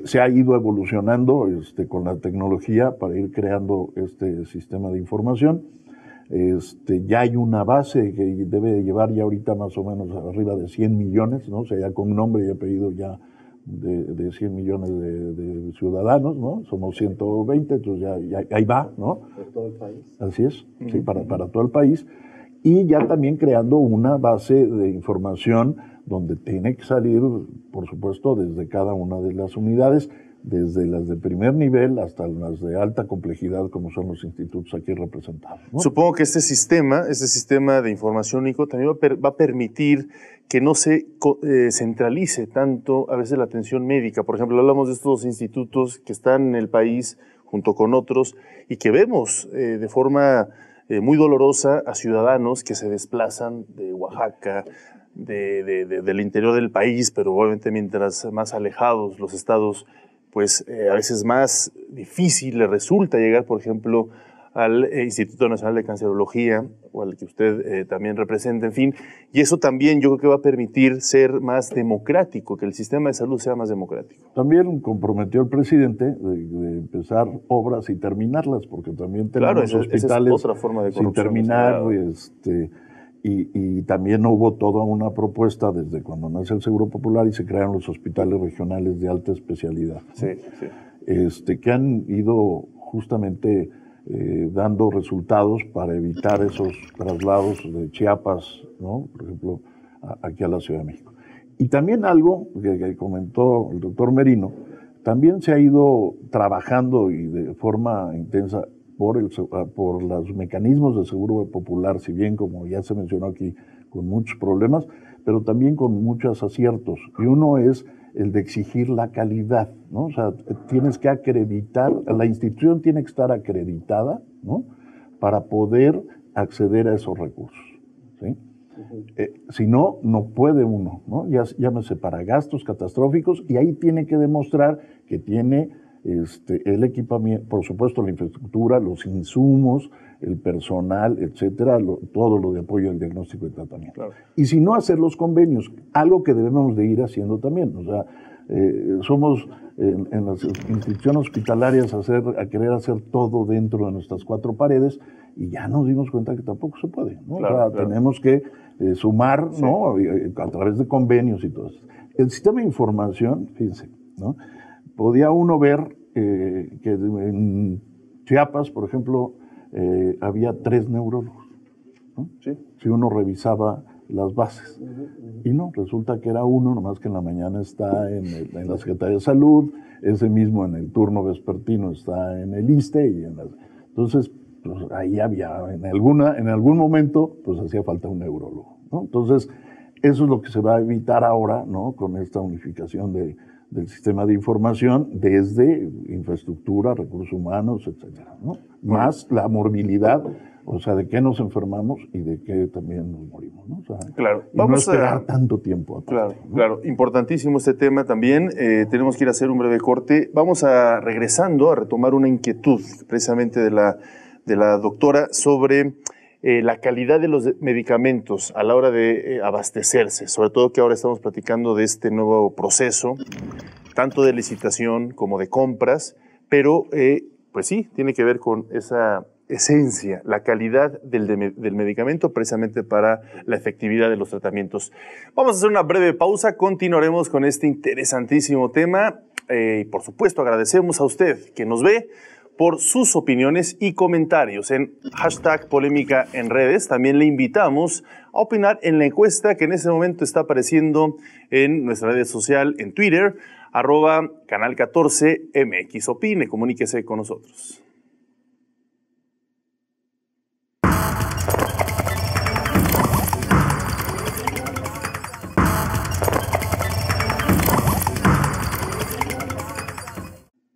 se ha ido evolucionando con la tecnología para ir creando este sistema de información. Ya hay una base que debe llevar ya ahorita más o menos arriba de 100 millones, ¿no? O sea, ya con nombre y apellido ya de 100 millones de ciudadanos, ¿no? Somos 120, entonces ya ahí va, ¿no? ¿Por todo el país? Así es, sí, para todo el país. Y ya también creando una base de información donde tiene que salir, por supuesto, desde cada una de las unidades, desde las de primer nivel hasta las de alta complejidad, como son los institutos aquí representados, ¿no? Supongo que este sistema de información único también va a permitir que no se centralice tanto a veces la atención médica. Por ejemplo, hablamos de estos institutos que están en el país junto con otros y que vemos de forma muy dolorosa a ciudadanos que se desplazan de Oaxaca, del interior del país, pero obviamente mientras más alejados los estados, pues a veces más difícil les resulta llegar, por ejemplo, al Instituto Nacional de Cancerología o al que usted también representa, en fin, y eso también yo creo que va a permitir ser más democrático, que el sistema de salud sea más democrático. También comprometió el presidente de empezar obras y terminarlas, porque también tenemos hospitales esa es otra forma de sin terminar, y también hubo toda una propuesta desde cuando nace el Seguro Popular y se crearon los hospitales regionales de alta especialidad, ¿no? Sí. Que han ido justamente dando resultados para evitar esos traslados de Chiapas, ¿no?, por ejemplo, aquí a la Ciudad de México. Y también algo que comentó el doctor Merino, también se ha ido trabajando y de forma intensa por los mecanismos de seguro popular, si bien, como ya se mencionó aquí, con muchos problemas, pero también con muchos aciertos. Y uno es el de exigir la calidad, ¿no? O sea, tienes que acreditar, la institución tiene que estar acreditada, ¿no?, para poder acceder a esos recursos, ¿sí? Si no, no puede uno, ¿no? Llámese para gastos catastróficos, y ahí tiene que demostrar que tiene el equipamiento, por supuesto la infraestructura, los insumos, el personal, etcétera, todo lo de apoyo al diagnóstico y tratamiento. Claro. Y si no, hacer los convenios, algo que debemos de ir haciendo también. O sea, somos en las instituciones hospitalarias a querer hacer todo dentro de nuestras cuatro paredes, y ya nos dimos cuenta que tampoco se puede, ¿no? Claro, o sea, claro. Tenemos que sumar, Sí. ¿no?, a través de convenios y todo eso. El sistema de información, fíjense, ¿no?, podía uno ver que en Chiapas, por ejemplo, había 3 neurólogos, ¿no? Sí. Si uno revisaba las bases. Y no, resulta que era uno, nomás que en la mañana está en la Secretaría de Salud, ese mismo en el turno vespertino está en el ISSSTE, entonces pues, ahí había, en algún momento, pues hacía falta un neurólogo, ¿no? Entonces, eso es lo que se va a evitar ahora, ¿no? Con esta unificación del sistema de información desde infraestructura, recursos humanos, etcétera, ¿no? Más la morbilidad, o sea, de qué nos enfermamos y de qué también nos morimos, ¿no? O sea, claro. Vamos no esperar tanto tiempo. Claro, ¿no? Claro. Importantísimo este tema también. Tenemos que ir a hacer un breve corte. Vamos regresando a retomar una inquietud precisamente de la doctora sobre la calidad de los medicamentos a la hora de abastecerse, sobre todo que ahora estamos platicando de este nuevo proceso, tanto de licitación como de compras, pero pues sí, tiene que ver con esa esencia, la calidad del medicamento precisamente para la efectividad de los tratamientos. Vamos a hacer una breve pausa, continuaremos con este interesantísimo tema y por supuesto agradecemos a usted que nos ve por sus opiniones y comentarios en #polémica en redes. También le invitamos a opinar en la encuesta que en este momento está apareciendo en nuestra red social, en Twitter, @canal14mx. Opine, comuníquese con nosotros.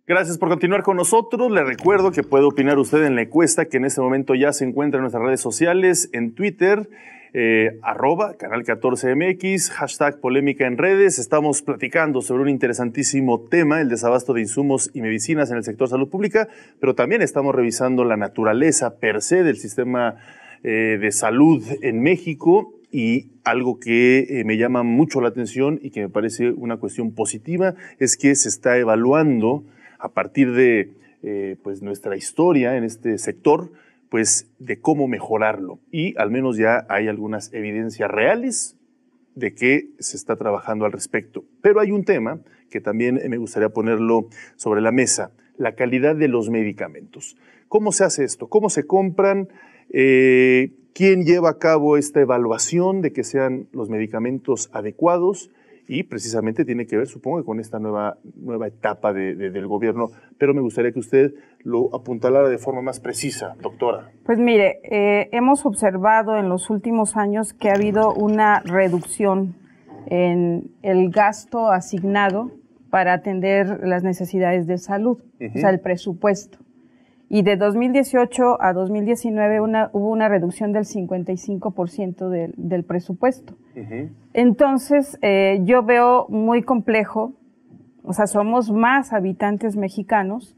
Gracias por continuar con nosotros. Le recuerdo que puede opinar usted en la encuesta que en este momento ya se encuentra en nuestras redes sociales, en Twitter, @canal14mx, #polémica en redes. Estamos platicando sobre un interesantísimo tema, el desabasto de insumos y medicinas en el sector salud pública, pero también estamos revisando la naturaleza per se del sistema de salud en México. Y algo que me llama mucho la atención y que me parece una cuestión positiva es que se está evaluando a partir de pues nuestra historia en este sector, pues de cómo mejorarlo. Y al menos ya hay algunas evidencias reales de que se está trabajando al respecto. Pero hay un tema que también me gustaría ponerlo sobre la mesa, la calidad de los medicamentos. ¿Cómo se hace esto? ¿Cómo se compran? ¿Quién lleva a cabo esta evaluación de que sean los medicamentos adecuados? Y precisamente tiene que ver, supongo, con esta nueva etapa del gobierno, pero me gustaría que usted lo apuntalara de forma más precisa, doctora. Pues mire, hemos observado en los últimos años que ha habido una reducción en el gasto asignado para atender las necesidades de salud, o sea, el presupuesto. Y de 2018 a 2019 hubo una reducción del 55% del presupuesto. Entonces, yo veo muy complejo, o sea, somos más habitantes mexicanos,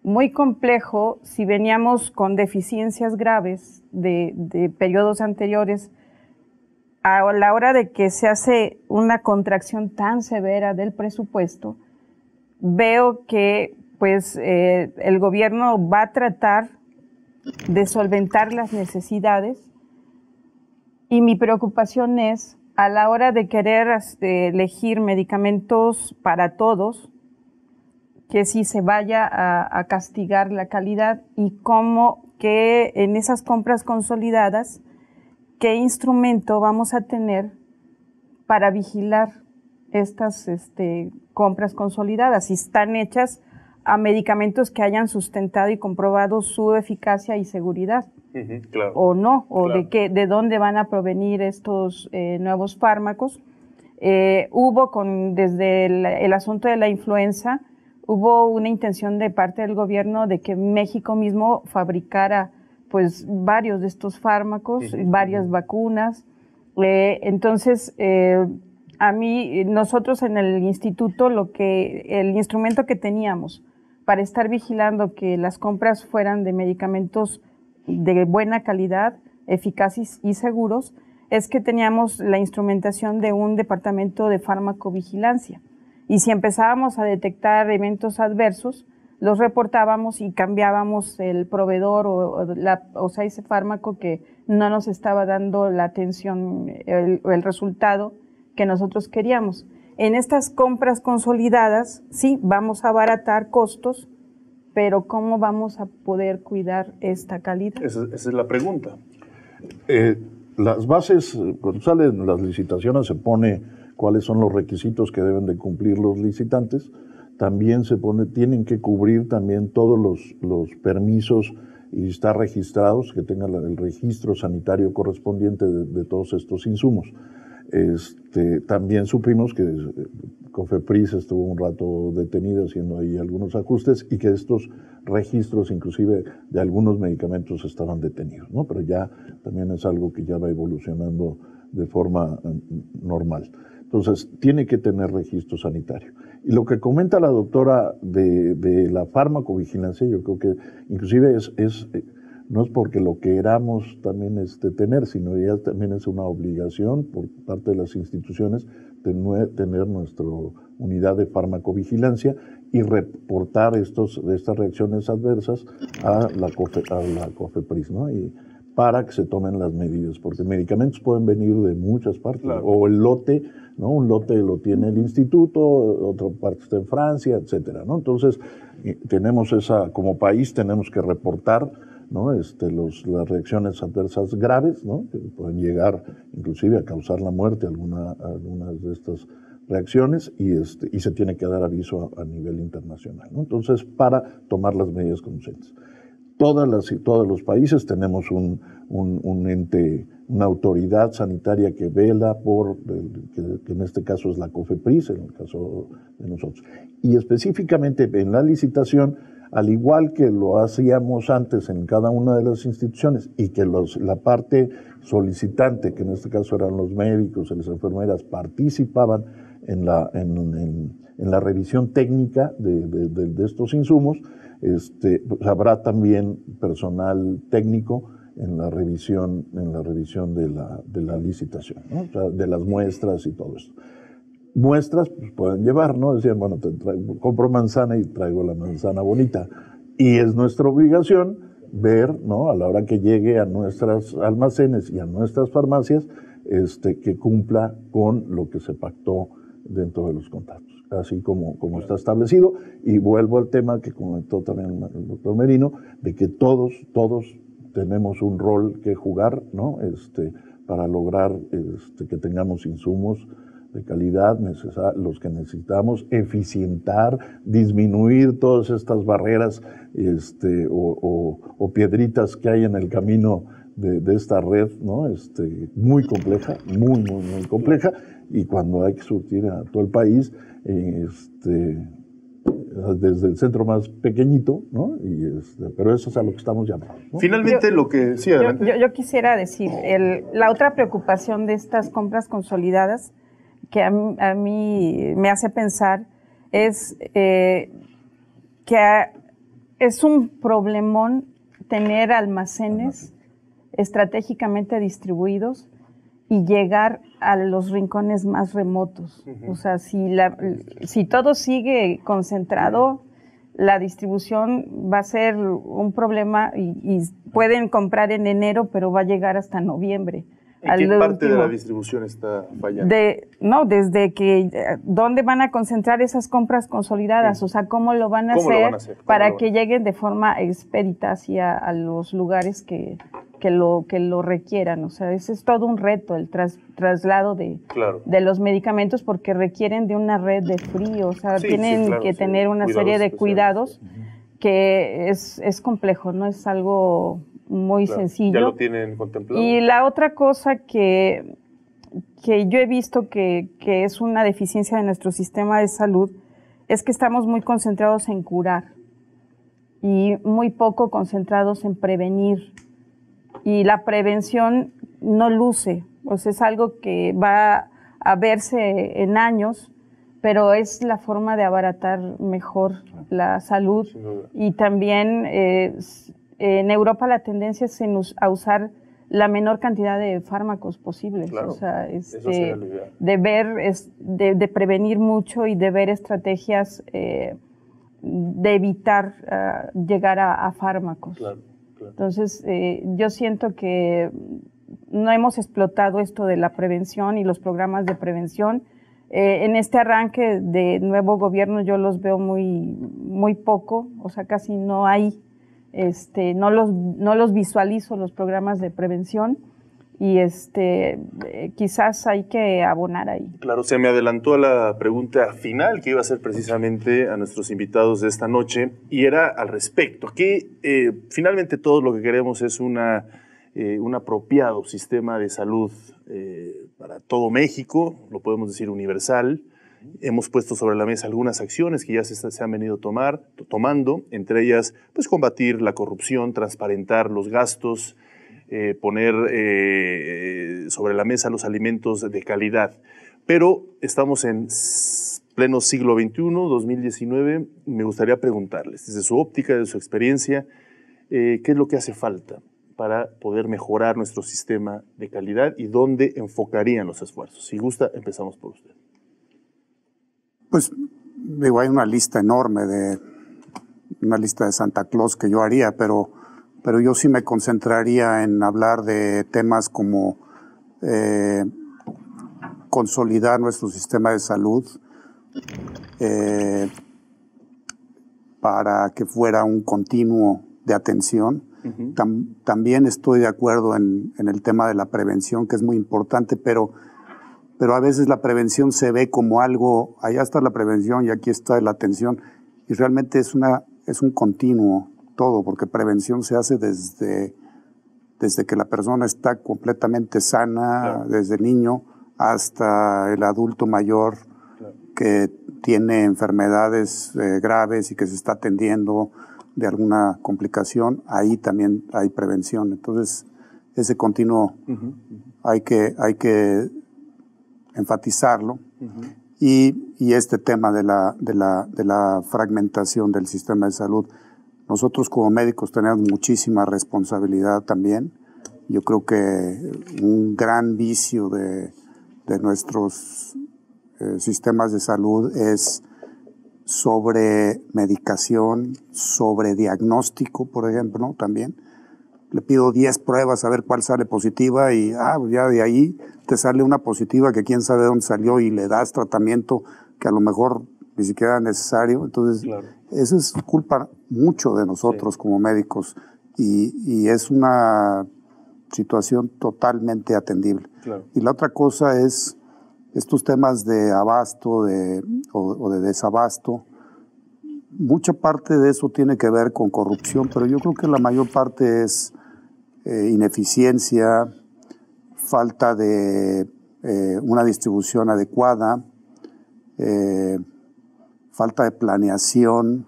muy complejo si veníamos con deficiencias graves de periodos anteriores, a la hora de que se hace una contracción tan severa del presupuesto, veo que pues el gobierno va a tratar de solventar las necesidades y mi preocupación es a la hora de querer elegir medicamentos para todos, que si se vaya a castigar la calidad y cómo que en esas compras consolidadas, qué instrumento vamos a tener para vigilar estas compras consolidadas, si están hechas a medicamentos que hayan sustentado y comprobado su eficacia y seguridad, claro, o no, o claro, de dónde van a provenir estos nuevos fármacos. Hubo desde el asunto de la influenza, hubo una intención de parte del gobierno de que México mismo fabricara pues varios de estos fármacos, varias vacunas. Entonces, nosotros en el instituto, el instrumento que teníamos para estar vigilando que las compras fueran de medicamentos de buena calidad, eficaces y seguros, es que teníamos la instrumentación de un departamento de farmacovigilancia. Y si empezábamos a detectar eventos adversos, los reportábamos y cambiábamos el proveedor o sea, ese fármaco que no nos estaba dando la atención, el resultado que nosotros queríamos. En estas compras consolidadas, sí, vamos a abaratar costos pero ¿cómo vamos a poder cuidar esta calidad? Esa es la pregunta. Las bases, cuando salen las licitaciones se pone cuáles son los requisitos que deben de cumplir los licitantes. También se pone, tienen que cubrir también todos los permisos y estar registrados, que tengan el registro sanitario correspondiente de todos estos insumos. También supimos que COFEPRIS estuvo un rato detenida haciendo ahí algunos ajustes y que estos registros inclusive de algunos medicamentos estaban detenidos, ¿no? Pero ya también es algo que ya va evolucionando de forma normal. Entonces, tiene que tener registro sanitario. Y lo que comenta la doctora de la farmacovigilancia, yo creo que inclusive no es porque lo queramos también tener, sino ya también es una obligación por parte de las instituciones tener nuestra unidad de farmacovigilancia y reportar estas reacciones adversas a la COFEPRIS, ¿no? Y para que se tomen las medidas, porque medicamentos pueden venir de muchas partes, claro. O el lote, ¿no? Un lote lo tiene el instituto, otra parte está en Francia, etcétera, ¿no? Entonces, tenemos como país tenemos que reportar, ¿no? Las reacciones adversas graves, ¿no? Que pueden llegar inclusive a causar la muerte algunas de estas reacciones y se tiene que dar aviso a nivel internacional, ¿no? Entonces, para tomar las medidas conducentes. Todos los países tenemos un ente, una autoridad sanitaria que vela que en este caso es la COFEPRIS, en el caso de nosotros. Y específicamente en la licitación, al igual que lo hacíamos antes en cada una de las instituciones y que la parte solicitante, que en este caso eran los médicos y las enfermeras, participaban en la revisión técnica de estos insumos, pues habrá también personal técnico en la revisión de la licitación, ¿no? O sea, de las muestras y todo esto. Muestras pues, pueden llevar, ¿no? Decían, bueno, compro manzana y traigo la manzana bonita. Y es nuestra obligación ver, ¿no? A la hora que llegue a nuestros almacenes y a nuestras farmacias, que cumpla con lo que se pactó dentro de los contratos, así como está establecido. Y vuelvo al tema que comentó también el doctor Merino, de que todos tenemos un rol que jugar, ¿no? Para lograr que tengamos insumos de calidad, los que necesitamos, eficientar, disminuir todas estas barreras o piedritas que hay en el camino de esta red, ¿no? Muy compleja, muy compleja, y cuando hay que surtir a todo el país, desde el centro más pequeñito, ¿no? Pero eso es a lo que estamos llamando, ¿no? Finalmente, sí, adelante. Yo quisiera decir, la otra preocupación de estas compras consolidadas que a mí me hace pensar es que es un problemón tener almacenes estratégicamente distribuidos y llegar a los rincones más remotos. O sea, si todo sigue concentrado, la distribución va a ser un problema y pueden comprar en enero, pero va a llegar hasta noviembre. ¿En qué parte de la distribución está fallando? Desde que, ¿dónde van a concentrar esas compras consolidadas? Sí. O sea, ¿cómo lo van a hacer para que lleguen de forma expedita a los lugares que lo requieran? O sea, ese es todo un reto, el traslado de los medicamentos, porque requieren de una red de frío. O sea, tienen que tener una serie de cuidados que es complejo, no es algo muy sencillo. Ya lo tienen contemplado. Y la otra cosa que yo he visto que es una deficiencia de nuestro sistema de salud es que estamos muy concentrados en curar y muy poco concentrados en prevenir. Y la prevención no luce, o sea, es algo que va a verse en años, pero es la forma de abaratar mejor la salud. Y también en Europa la tendencia es a usar la menor cantidad de fármacos posibles. Claro, o sea, de prevenir mucho y de ver estrategias de evitar llegar a fármacos. Claro. Entonces, yo siento que no hemos explotado esto de la prevención y los programas de prevención. En este arranque de nuevo gobierno yo los veo muy poco, o sea, casi no hay, no los visualizo los programas de prevención y quizás hay que abonar ahí. Claro, se me adelantó a la pregunta final que iba a hacer precisamente a nuestros invitados de esta noche y era al respecto, que finalmente todo lo que queremos es un apropiado sistema de salud para todo México, lo podemos decir universal. Hemos puesto sobre la mesa algunas acciones que ya se han venido tomando, entre ellas pues combatir la corrupción, transparentar los gastos, poner sobre la mesa los alimentos de calidad. Pero estamos en pleno siglo XXI, 2019, me gustaría preguntarles, desde su óptica, desde su experiencia, ¿qué es lo que hace falta para poder mejorar nuestro sistema de calidad y dónde enfocarían los esfuerzos? Si gusta, empezamos por usted. Pues digo, hay una lista enorme una lista de Santa Claus que yo haría, pero yo sí me concentraría en hablar de temas como consolidar nuestro sistema de salud para que fuera un continuo de atención. Uh-huh. También estoy de acuerdo en el tema de la prevención, que es muy importante, pero a veces la prevención se ve como algo, allá está la prevención y aquí está la atención, y realmente es un continuo todo, porque prevención se hace desde que la persona está completamente sana, claro, desde el niño hasta el adulto mayor, claro, que tiene enfermedades graves y que se está atendiendo de alguna complicación, ahí también hay prevención. Entonces, ese continuo uh-huh, hay que enfatizarlo. Uh-huh. Y este tema de la fragmentación del sistema de salud. Nosotros como médicos tenemos muchísima responsabilidad también. Yo creo que un gran vicio de nuestros sistemas de salud es sobre medicación, sobre diagnóstico, por ejemplo, ¿no? También. Le pido 10 pruebas a ver cuál sale positiva y ya de ahí te sale una positiva que quién sabe dónde salió y le das tratamiento que a lo mejor ni siquiera es necesario. Entonces, claro, eso es culpa mucho de nosotros, sí, como médicos y es una situación totalmente atendible. Claro. Y la otra cosa es estos temas de abasto o de desabasto. Mucha parte de eso tiene que ver con corrupción, pero yo creo que la mayor parte es ineficiencia, falta de una distribución adecuada, falta de planeación,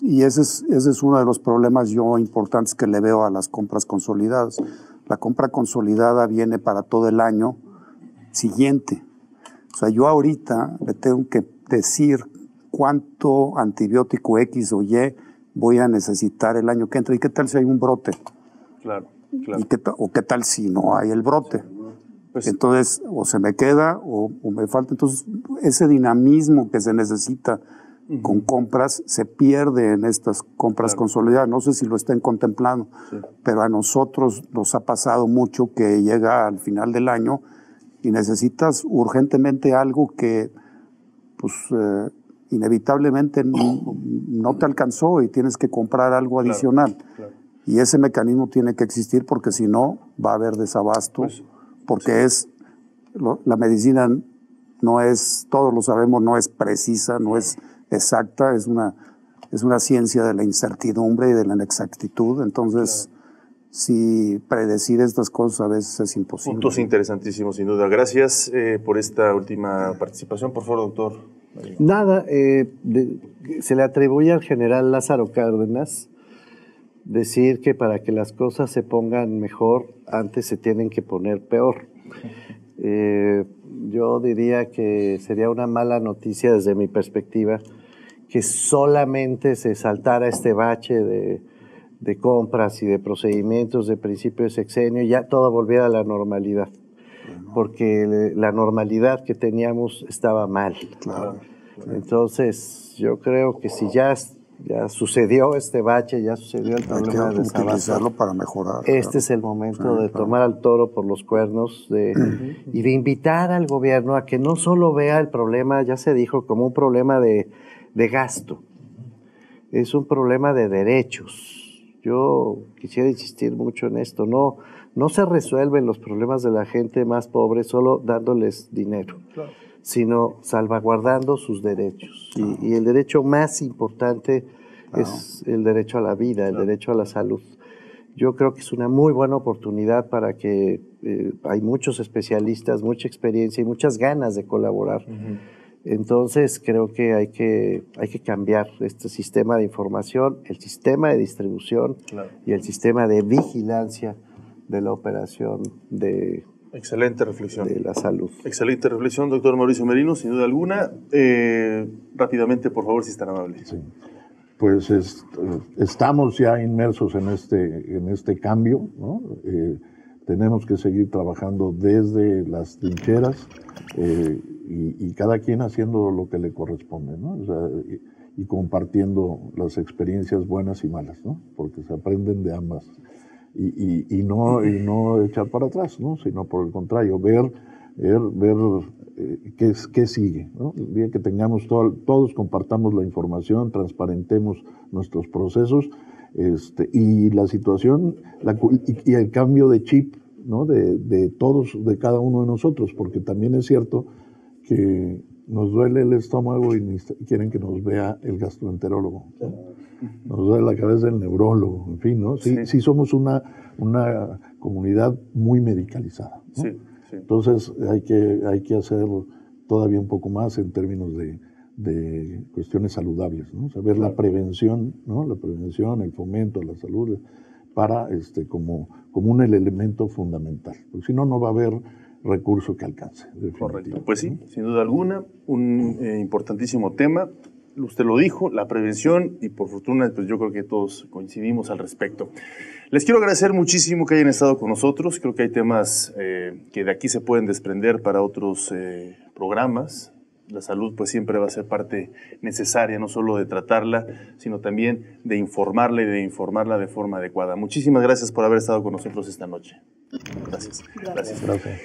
y ese es uno de los problemas importantes que le veo a las compras consolidadas. La compra consolidada viene para todo el año siguiente. O sea, yo ahorita le tengo que decir cuánto antibiótico X o Y voy a necesitar el año que entra. ¿Y qué tal si hay un brote? Claro, claro. ¿O qué tal si no hay el brote? Pues, entonces, o se me queda o me falta. Entonces, ese dinamismo que se necesita uh-huh, con compras se pierde en estas compras, claro, consolidadas. No sé si lo estén contemplando, sí, pero a nosotros nos ha pasado mucho que llega al final del año y necesitas urgentemente algo que, pues, inevitablemente no te alcanzó y tienes que comprar algo adicional. Claro, claro. Y ese mecanismo tiene que existir porque si no va a haber desabasto, pues, porque sí, la medicina no es, todos lo sabemos, no es precisa, no es exacta, es una ciencia de la incertidumbre y de la inexactitud. Entonces, claro, sí, predecir estas cosas a veces es imposible. Puntos interesantísimos, sin duda. Gracias por esta última participación. Por favor, doctor. Nada, se le atribuye al general Lázaro Cárdenas decir que para que las cosas se pongan mejor, antes se tienen que poner peor. Yo diría que sería una mala noticia desde mi perspectiva que solamente se saltara este bache de compras y de procedimientos de principio de sexenio y ya todo volviera a la normalidad. Porque la normalidad que teníamos estaba mal. Claro. Entonces, yo creo que si ya Ya sucedió este bache, ya sucedió el problema de desabasto. Utilizarlo para mejorar. Este es el momento de tomar al toro por los cuernos y de invitar al gobierno a que no solo vea el problema, ya se dijo, como un problema de gasto. Es un problema de derechos. Yo quisiera insistir mucho en esto. No se resuelven los problemas de la gente más pobre solo dándoles dinero, claro, sino salvaguardando sus derechos. Y el derecho más importante es el derecho a la vida, el derecho a la salud. Yo creo que es una muy buena oportunidad para que hay muchos especialistas, mucha experiencia y muchas ganas de colaborar. Entonces creo que hay que cambiar este sistema de información, el sistema de distribución, claro, y el sistema de vigilancia de la operación de... Excelente reflexión. De la salud. Excelente reflexión, doctor Mauricio Merino, sin duda alguna. Rápidamente, por favor, si es tan amable. Sí. Pues estamos ya inmersos en este cambio, ¿no? Tenemos que seguir trabajando desde las trincheras y cada quien haciendo lo que le corresponde, ¿no? O sea, y compartiendo las experiencias buenas y malas, ¿no? Porque se aprenden de ambas. Y no echar para atrás, ¿no? Sino por el contrario, ver qué sigue, ¿no? El día que tengamos todos compartamos la información, transparentemos nuestros procesos, y la situación y el cambio de chip, ¿no? De todos, de cada uno de nosotros, porque también es cierto que nos duele el estómago y quieren que nos vea el gastroenterólogo, ¿no? Nos duele la cabeza el neurólogo, en fin, ¿no? Sí somos una comunidad muy medicalizada, ¿no? Sí. Entonces hay que hacer todavía un poco más en términos de cuestiones saludables, ¿no? Saber la prevención, ¿no? La prevención, el fomento a la salud para como un elemento fundamental, porque si no, no va a haber recurso que alcance. Correcto. Pues sí, sin duda alguna, un importantísimo tema. Usted lo dijo, la prevención, y por fortuna pues yo creo que todos coincidimos al respecto. Les quiero agradecer muchísimo que hayan estado con nosotros. Creo que hay temas que de aquí se pueden desprender para otros programas. La salud pues siempre va a ser parte necesaria, no solo de tratarla, sino también de informarla y de informarla de forma adecuada. Muchísimas gracias por haber estado con nosotros esta noche. Gracias.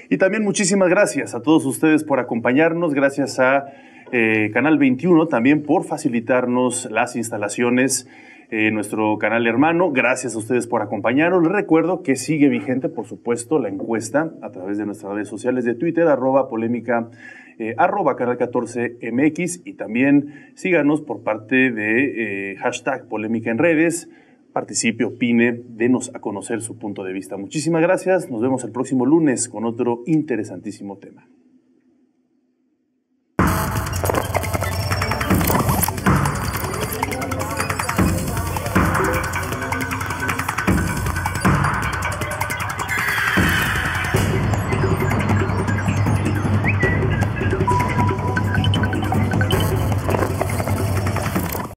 Y también muchísimas gracias a todos ustedes por acompañarnos. Gracias a Canal 21 también por facilitarnos las instalaciones, nuestro canal hermano. Gracias a ustedes por acompañarnos. Les recuerdo que sigue vigente, por supuesto, la encuesta a través de nuestras redes sociales de Twitter, @polémica, @canal 14mx, y también síganos por parte de hashtag polémica en redes. Participe, opine, denos a conocer su punto de vista. Muchísimas gracias. Nos vemos el próximo lunes con otro interesantísimo tema.